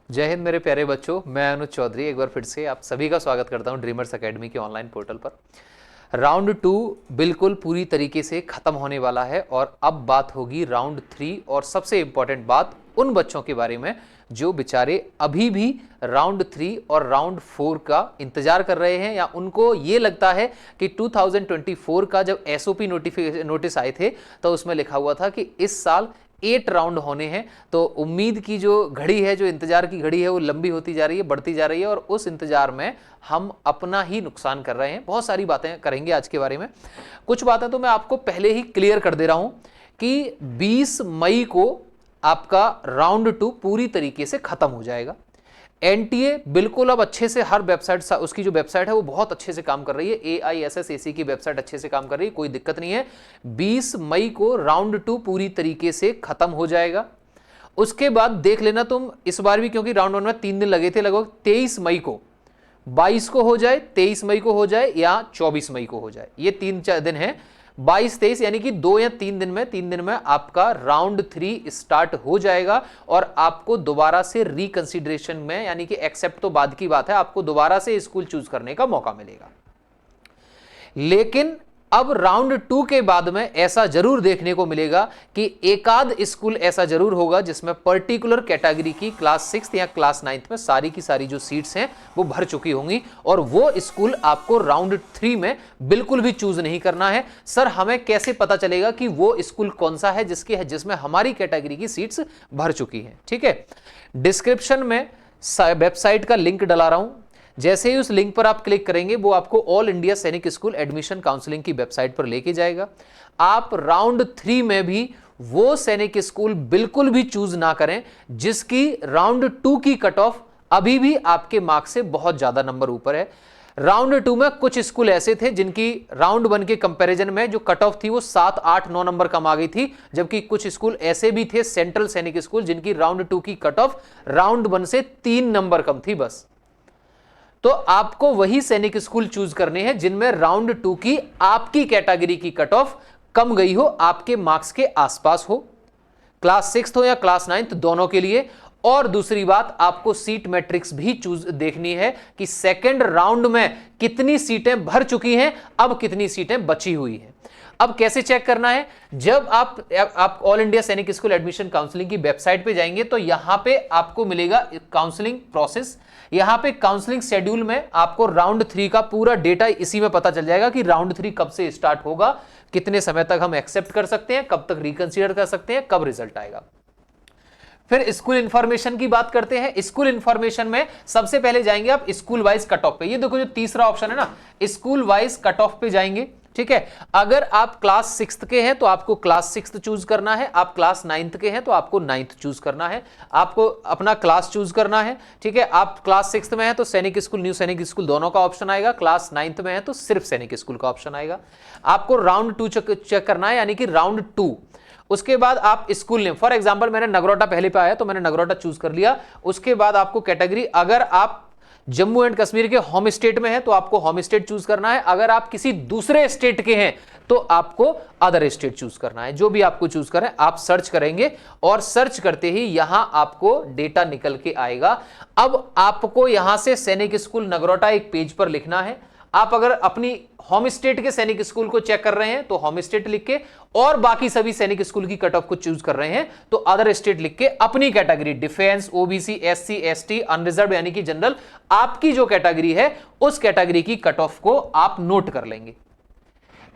जय हिंद मेरे प्यारे बच्चों, मैं अनुज चौधरी एक बार फिर से आप सभी का स्वागत करता हूं ड्रीमर्स एकेडमी के ऑनलाइन पोर्टल पर। राउंड 2 बिल्कुल पूरी तरीके से खत्म होने वाला है और अब बात होगी राउंड 3 और सबसे इंपॉर्टेंट बात उन बच्चों के बारे में जो बेचारे अभी भी राउंड 3 और राउंड 4 का इंतजार कर रहे हैं, या उनको ये लगता है कि 2024 का जब एसओपी नोटिस आए थे तो उसमें लिखा हुआ था कि इस साल 8 राउंड होने हैं। तो उम्मीद की जो घड़ी है, जो इंतजार की घड़ी है, वो लंबी होती जा रही है, बढ़ती जा रही है और उस इंतजार में हम अपना ही नुकसान कर रहे हैं। बहुत सारी बातें करेंगे आज के बारे में। कुछ बातें तो मैं आपको पहले ही क्लियर कर दे रहा हूं कि 20 मई को आपका राउंड 2 पूरी तरीके से खत्म हो जाएगा। एनटीए बिल्कुल अब अच्छे से हर वेबसाइट, उसकी जो वेबसाइट है वो बहुत अच्छे से काम कर रही है। AISSAC की वेबसाइट अच्छे से काम कर रही है, कोई दिक्कत नहीं है। 20 मई को राउंड 2 पूरी तरीके से खत्म हो जाएगा। उसके बाद देख लेना तुम इस बार भी, क्योंकि राउंड 1 में 3 दिन लगे थे, लगभग 23 मई को, 22 को हो जाए, 23 मई को हो जाए या 24 मई को हो जाए, ये 3-4 दिन है। 22-23 यानी कि 2 या 3 दिन में आपका राउंड 3 स्टार्ट हो जाएगा और आपको दोबारा से रिकंसिडरेशन में, यानी कि एक्सेप्ट तो बाद की बात है, आपको दोबारा से स्कूल चूज करने का मौका मिलेगा। लेकिन अब राउंड 2 के बाद में ऐसा जरूर देखने को मिलेगा कि एकाध स्कूल ऐसा जरूर होगा जिसमें पर्टिकुलर कैटेगरी की क्लास 6 या क्लास 9 में सारी की सारी जो सीट्स हैं वो भर चुकी होंगी और वो स्कूल आपको राउंड 3 में बिल्कुल भी चूज नहीं करना है। सर हमें कैसे पता चलेगा कि वो स्कूल कौन सा है जिसमें हमारी कैटेगरी की सीट्स भर चुकी हैं? ठीक है, डिस्क्रिप्शन में वेबसाइट का लिंक डला रहा हूं। जैसे ही उस लिंक पर आप क्लिक करेंगे वो आपको ऑल इंडिया सैनिक स्कूल एडमिशन काउंसलिंग की वेबसाइट पर लेके जाएगा। आप राउंड 3 में भी वो सैनिक स्कूल बिल्कुल भी चूज ना करें जिसकी राउंड 2 की कट ऑफ अभी भी आपके मार्क्स से बहुत ज्यादा नंबर ऊपर है। राउंड 2 में कुछ स्कूल ऐसे थे जिनकी राउंड 1 के कंपैरिजन में जो कट ऑफ थी वो 7, 8, 9 नंबर कम आ गई थी, जबकि कुछ स्कूल ऐसे भी थे सेंट्रल सैनिक स्कूल जिनकी राउंड 2 की कट ऑफ राउंड 1 से 3 नंबर कम थी बस। तो आपको वही सैनिक स्कूल चूज करने हैं जिनमें राउंड 2 की आपकी कैटेगरी की कट ऑफ कम गई हो, आपके मार्क्स के आसपास हो, क्लास 6 हो या क्लास 9 दोनों के लिए। और दूसरी बात, आपको सीट मैट्रिक्स भी चूज देखनी है कि सेकंड राउंड में कितनी सीटें भर चुकी हैं, अब कितनी सीटें बची हुई हैं। अब कैसे चेक करना है? जब आप ऑल इंडिया सैनिक स्कूल एडमिशन काउंसलिंग की वेबसाइट पे जाएंगे तो यहां पे आपको मिलेगा काउंसलिंग प्रोसेस। यहां पे काउंसलिंग शेड्यूल में आपको राउंड 3 का पूरा डेटा इसी में पता चल जाएगा कि राउंड 3 कब से स्टार्ट होगा, कितने समय तक हम एक्सेप्ट कर सकते हैं, कब तक रिकंसीडर कर सकते हैं, कब रिजल्ट आएगा। फिर स्कूल इंफॉर्मेशन की बात करते हैं। स्कूल इंफॉर्मेशन में सबसे पहले जाएंगे आप स्कूल वाइज कट ऑफ पे। ये देखो जो तीसरा ऑप्शन है ना, स्कूल वाइज कट ऑफ पे जाएंगे। ठीक है, अगर आप क्लास 6 के हैं तो आपको क्लास 6 चूज करना है, आप क्लास 9 के हैं तो आपको 9th चूज करना है, आपको अपना क्लास चूज करना है। ठीक है, आप क्लास 6 में हैं तो सैनिक स्कूल, न्यू सैनिक स्कूल दोनों का ऑप्शन आएगा, क्लास 9th में है तो सिर्फ सैनिक स्कूल का ऑप्शन आएगा। आपको राउंड 2 चेक करना है, यानी कि राउंड 2। उसके बाद आप स्कूल नेम, फॉर एग्जांपल मैंने नगरोटा पहले पे आया तो मैंने नगरोटा चूज कर लिया। उसके बाद आपको कैटेगरी, अगर आप जम्मू एंड कश्मीर के होम स्टेट में है तो आपको होम स्टेट चूज करना है, अगर आप किसी दूसरे स्टेट के हैं तो आपको अदर स्टेट चूज करना है। जो भी आपको चूज करें आप सर्च करेंगे और सर्च करते ही यहां आपको डेटा निकल के आएगा। अब आपको यहां से सैनिक स्कूल नगरोटा एक पेज पर लिखना है। आप अगर अपनी होम स्टेट के सैनिक स्कूल को चेक कर रहे हैं तो होम स्टेट लिख के, और बाकी सभी सैनिक स्कूल की कट ऑफ को चूज कर रहे हैं तो अदर स्टेट लिख के अपनी category, defence, OBC, SC, ST, unreserved यानी कि जनरल, आपकी जो कैटेगरी है उस कैटेगरी की कट ऑफ को आप नोट कर लेंगे।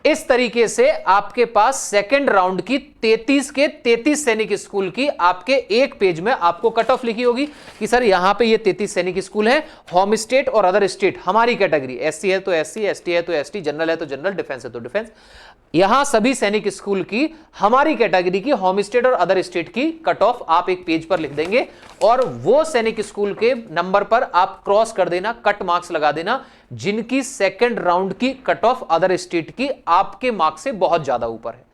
इस तरीके से आपके पास सेकंड राउंड की 33 के 33 सैनिक स्कूल की आपके एक पेज में आपको कट ऑफ लिखी होगी कि सर यहां पे ये 33 सैनिक स्कूल हैं, होम स्टेट और अदर स्टेट हमारी कैटेगरी, एससी है तो एससी, एसटी है तो एसटी, जनरल है तो जनरल, डिफेंस है तो डिफेंस। यहां सभी सैनिक स्कूल की हमारी कैटेगरी की होम स्टेट और अदर स्टेट की कट ऑफ आप एक पेज पर लिख देंगे और वो सैनिक स्कूल के नंबर पर आप क्रॉस कर देना, कट मार्क्स लगा देना जिनकी सेकंड राउंड की कट ऑफ अदर स्टेट की आपके मार्क्स से बहुत ज्यादा ऊपर है।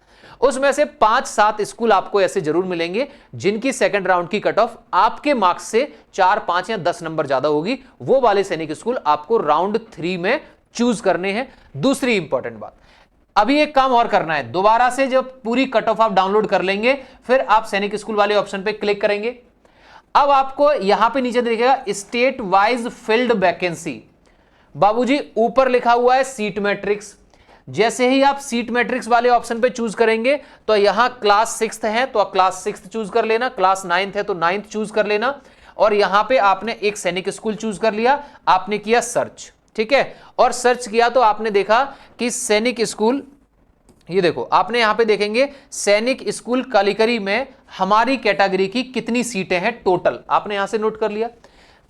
उसमें से 5-7 स्कूल आपको ऐसे जरूर मिलेंगे जिनकी सेकंड राउंड की कट ऑफ आपके मार्क्स से 4, 5 या 10 नंबर ज्यादा होगी। वो वाले सैनिक स्कूल आपको राउंड 3 में चूज करने हैं। दूसरी इंपॉर्टेंट बात, अभी एक काम और करना है, दोबारा से जब पूरी कट ऑफ आप डाउनलोड कर लेंगे फिर आप सैनिक स्कूल वाले ऑप्शन पे क्लिक करेंगे। अब आपको यहां पे नीचे देखिएगा स्टेट वाइज फिल्ड वैकेंसी, बाबूजी ऊपर लिखा हुआ है सीट मैट्रिक्स। जैसे ही आप सीट मैट्रिक्स वाले ऑप्शन पे चूज करेंगे तो यहां क्लास 6 है तो क्लास 6 चूज कर लेना, क्लास 9 है तो 9 चूज कर लेना, और यहां पे आपने एक सैनिक स्कूल चूज कर लिया, आपने किया सर्च, ठीक है। और सर्च किया तो आपने देखा कि सैनिक स्कूल, ये देखो आपने यहां पे देखेंगे सैनिक स्कूल कालीकरी में हमारी कैटेगरी की कितनी सीटें हैं टोटल, आपने यहां से नोट कर लिया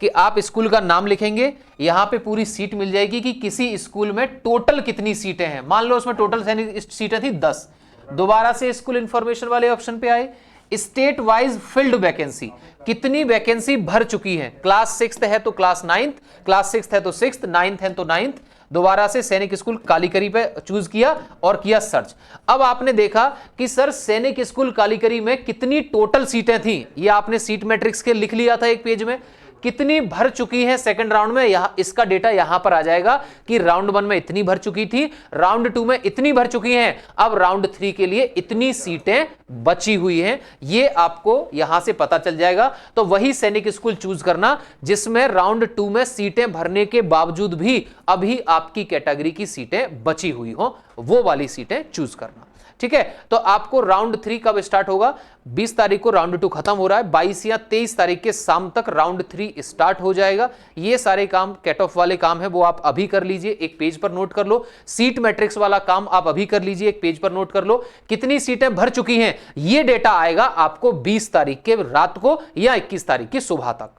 कि आप स्कूल का नाम लिखेंगे, यहां पे पूरी सीट मिल जाएगी कि किसी स्कूल में टोटल कितनी सीटें हैं। मान लो उसमें टोटल सैनिक सीटें थी 10, दोबारा से स्कूल इंफॉर्मेशन वाले ऑप्शन पे आए, स्टेट वाइज फिल्ड वैकेंसी, कितनी वैकेंसी भर चुकी है, क्लास 6 है तो क्लास 9, क्लास 6 है तो 6, 9 है तो 9, दोबारा से सैनिक स्कूल कालीकरी पे चूज किया और किया सर्च। अब आपने देखा कि सर सैनिक स्कूल कालीकरी में कितनी टोटल सीटें थी, ये आपने सीट मैट्रिक्स के लिख लिया था एक पेज में, कितनी भर चुकी है सेकंड राउंड में, यहां इसका डेटा यहां पर आ जाएगा कि राउंड 1 में इतनी भर चुकी थी, राउंड 2 में इतनी भर चुकी हैं, अब राउंड 3 के लिए इतनी सीटें बची हुई हैं, ये आपको यहां से पता चल जाएगा। तो वही सैनिक स्कूल चूज करना जिसमें राउंड 2 में सीटें भरने के बावजूद भी अभी आपकी कैटेगरी की सीटें बची हुई हो, वो वाली सीटें चूज करना, ठीक है। तो आपको राउंड 3 कब स्टार्ट होगा, 20 तारीख को राउंड 2 खत्म हो रहा है, 22 या 23 तारीख के शाम तक राउंड 3 स्टार्ट हो जाएगा। ये सारे काम कट ऑफ वाले काम है वो आप अभी कर लीजिए, एक पेज पर नोट कर लो। सीट मैट्रिक्स वाला काम आप अभी कर लीजिए, एक पेज पर नोट कर लो। कितनी सीटें भर चुकी हैं ये डेटा आएगा आपको 20 तारीख के रात को या 21 तारीख की सुबह तक,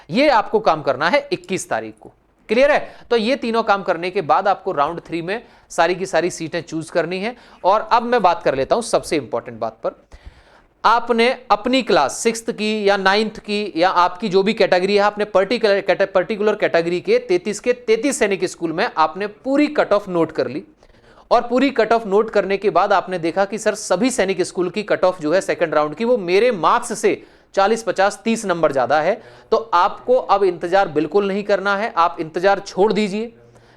ये आपको काम करना है 21 तारीख को। क्लियर है। तो ये तीनों काम करने के बाद आपको राउंड 3 में सारी की सारी सीटें चूज करनी है। और अब मैं बात कर लेता हूं सबसे इंपॉर्टेंट बात पर, आपने अपनी क्लास 6th की या 9th की या आपकी जो भी कैटेगरी है, आपने पर्टिकुलर कैटेगरी के 33 सैनिक स्कूल में आपने पूरी कट ऑफ नोट कर ली। और पूरी कट ऑफ नोट करने के बाद आपने देखा कि सर सभी सैनिक स्कूल की कट ऑफ जो है सेकंड राउंड की वो मेरे मार्क्स से 40, 50, 30 नंबर ज्यादा है। तो आपको अब इंतजार बिल्कुल नहीं करना है, आप इंतजार छोड़ दीजिए,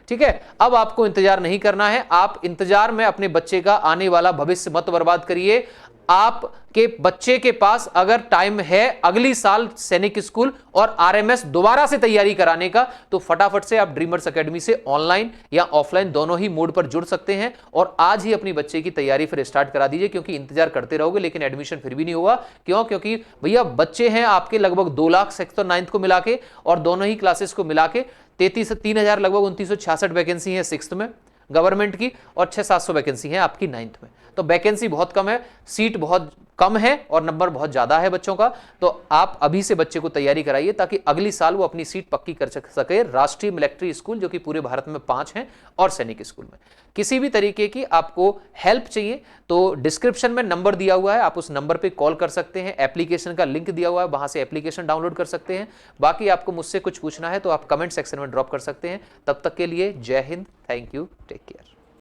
ठीक है। अब आपको इंतजार नहीं करना है, आप इंतजार में अपने बच्चे का आने वाला भविष्य मत बर्बाद करिए। आपके बच्चे के पास अगर टाइम है अगली साल सैनिक स्कूल और आरएमएस दोबारा से तैयारी कराने का, तो फटाफट से आप ड्रीमर्स एकेडमी से ऑनलाइन या ऑफलाइन दोनों ही मोड पर जुड़ सकते हैं और आज ही अपनी बच्चे की तैयारी फिर स्टार्ट करा दीजिए। क्योंकि इंतजार करते रहोगे लेकिन एडमिशन फिर भी नहीं होगा। क्यों? क्योंकि भैया बच्चे हैं आपके लगभग 2 लाख 6th और 9th को मिला के, और दोनों ही क्लासेस को मिला के 3,000 लगभग 2966 वैकेंसी है 6th में गवर्नमेंट की, और 600-700 वैकेंसी है आपकी 9th में। तो वैकेंसी बहुत कम है, सीट बहुत कम है और नंबर बहुत ज्यादा है बच्चों का। तो आप अभी से बच्चे को तैयारी कराइए ताकि अगली साल वो अपनी सीट पक्की कर सके राष्ट्रीय मिलिट्री स्कूल, जो कि पूरे भारत में 5 हैं, और सैनिक स्कूल में। किसी भी तरीके की आपको हेल्प चाहिए तो डिस्क्रिप्शन में नंबर दिया हुआ है, आप उस नंबर पे कॉल कर सकते हैं। एप्लीकेशन का लिंक दिया हुआ है, वहां से एप्लीकेशन डाउनलोड कर सकते हैं। बाकी आपको मुझसे कुछ पूछना है तो आप कमेंट सेक्शन में ड्रॉप कर सकते हैं। तब तक के लिए जय हिंद, थैंक यू, टेक केयर।